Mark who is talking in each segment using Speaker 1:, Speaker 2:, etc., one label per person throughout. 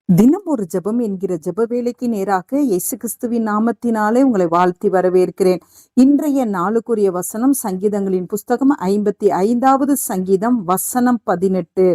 Speaker 1: தினம் ஒரு ஜெபம் என்கிற ஜெப வேலைக்கு நேராக இயேசு கிறிஸ்துவின் நாமத்தினாலே உங்களை வாழ்த்தி வரவேற்கிறேன். இன்றைய நாளுக்குரிய வசனம் சங்கீதங்களின் புஸ்தகம் 55வது சங்கீதம் வசனம் 18.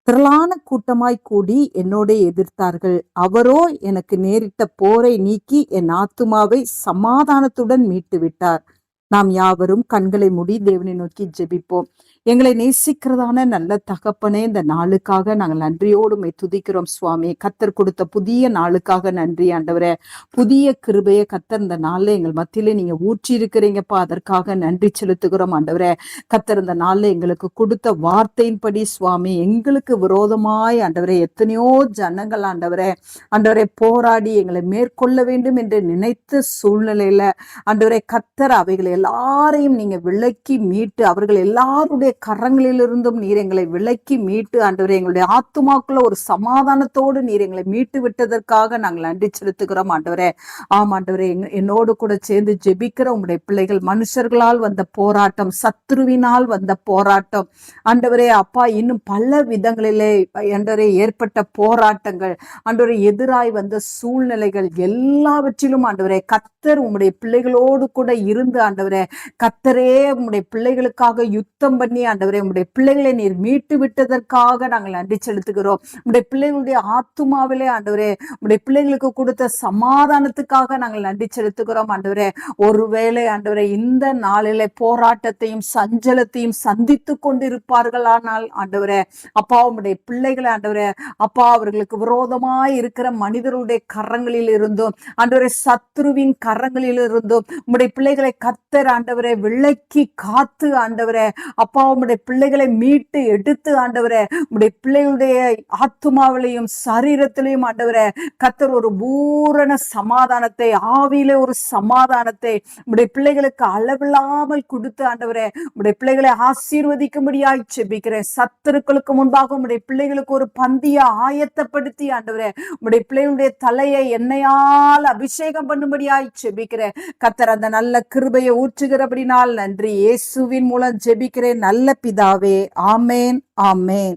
Speaker 1: திரளான கூட்டமாய் கூடி என்னோட எதிர்த்தார்கள். அவரோ எனக்கு நேரிட்ட போரை நீக்கி என் ஆத்துமாவை சமாதானத்துடன் மீட்டு விட்டார். நாம் யாவரும் கண்களை மூடி தேவனை நோக்கி ஜெபிப்போம். எங்களை நேசிக்கிறதான நல்ல தகப்பனே, இந்த நாளுக்காக நாங்கள் நன்றியோடு துதிக்கிறோம் சுவாமி. கத்தர் கொடுத்த புதிய நாளுக்காக நன்றி ஆண்டவரே. புதிய கிருபையை கத்தர் இந்த நாள்ல எங்கள் மத்தியில நீங்க ஊற்றி இருக்கிறீங்கப்பா, அதற்காக நன்றி செலுத்துகிறோம் ஆண்டவரே. கத்தர் இந்த நாள்ல எங்களுக்கு கொடுத்த வார்த்தையின்படி சுவாமி, எங்களுக்கு விரோதமாய் ஆண்டவரே எத்தனையோ ஜனங்கள் ஆண்டவரே போராடி எங்களை மேற்கொள்ள வேண்டும் என்று நினைத்த சூழ்நிலையில ஆண்டவரே கத்தர் அவைகளை எல்லாரையும் நீங்க விலக்கி மீட்டு, அவர்கள் எல்லாருடைய கரங்களிலிருந்தும் நீர் எங்களை விலக்கி மீட்டு ஆண்டவரே எங்களுடைய ஆத்துமாக்குள்ள ஒரு சமாதானத்தோடு நீர் எங்களை மீட்டு விட்டதற்காக நாங்கள் நன்றி செலுத்துகிறோம் ஆண்டவரே. ஆண்டவரே, என்னோடு கூட சேர்ந்து ஜெபிக்கிற உங்களுடைய பிள்ளைகள், மனுஷர்களால் வந்த போராட்டம், சத்ருவினால் வந்த போராட்டம் ஆண்டவரே அப்பா, இன்னும் பல விதங்களிலே ஆண்டவரே ஏற்பட்ட போராட்டங்கள், ஆண்டவரே எதிராய் வந்த சூழ்நிலைகள் எல்லாவற்றிலும் ஆண்டவரே கத்தர் உங்களுடைய பிள்ளைகளோடு கூட இருந்து ஆண்டவரே கத்தரே உங்களுடைய பிள்ளைகளுக்காக யுத்தம் பண்ணி ஆண்டவரே உங்களுடைய பிள்ளைகளை நீர் மீட்டு விட்டதற்காக நாங்கள் நன்றி செலுத்துகிறோம். உங்களுடைய பிள்ளைகளுடைய ஆத்துமாவிலே ஆண்டவரே உங்களுடைய பிள்ளைகளுக்கு கொடுத்த சமாதானத்துக்காக நாங்கள் நன்றி செலுத்துகிறோம் ஆண்டவரே. ஒருவேளை ஆண்டவரே இந்த நாளிலே போராட்டத்தையும் சஞ்சலத்தையும் சந்தித்து கொண்டிருப்பார்களானால் ஆண்டவரே அப்பா, உங்களுடைய பிள்ளைகளை ஆண்டவரே அப்பா, அவர்களுக்கு விரோதமாய் இருக்கிற மனிதர்களுடைய கரங்களில் இருந்தும் ஆண்டவரே சத்ருவின் கரங்களில் இருந்தும் உங்களுடைய பிள்ளைகளை கத்தர் ஆண்டவரே விலக்கி காத்து ஆண்டவரே அப்பா, உங்களுடைய பிள்ளைகளை மீட்டு எடுத்து ஆண்டவரே உங்களுடைய பிள்ளைகளுடைய ஆத்துமாவிலையும் சரீரத்திலையும் ஆண்டவரே கத்தர் ஒரு பூரண சமாதானத்தை, ஆவியிலே ஒரு சமாதானத்தை உங்களுடைய பிள்ளைகளுக்கு அளவில்லாமல் கொடுத்து ஆண்டவரே உங்களுடைய பிள்ளைகளை ஆசீர்வதிக்கும்படியாய் செபிக்கிறேன். சத்துருக்களுக்கு முன்பாக உங்களுடைய பிள்ளைகளுக்கு ஒரு பந்திய ஆயத்தப்படுத்தி ஆண்டவரே உங்களுடைய பிள்ளைகளுடைய தலையை எண்ணெயால் அபிஷேகம் பண்ணும்படியாய் செபிக்கிறேன். கத்தர் அந்த நல்ல கிருபையை ஊற்றுகிறபடினால் நன்றி. இயேசுவின் மூலம் ஜெபிக்கிறேன் நல்ல பிதாவே. ஆமேன், ஆமேன்.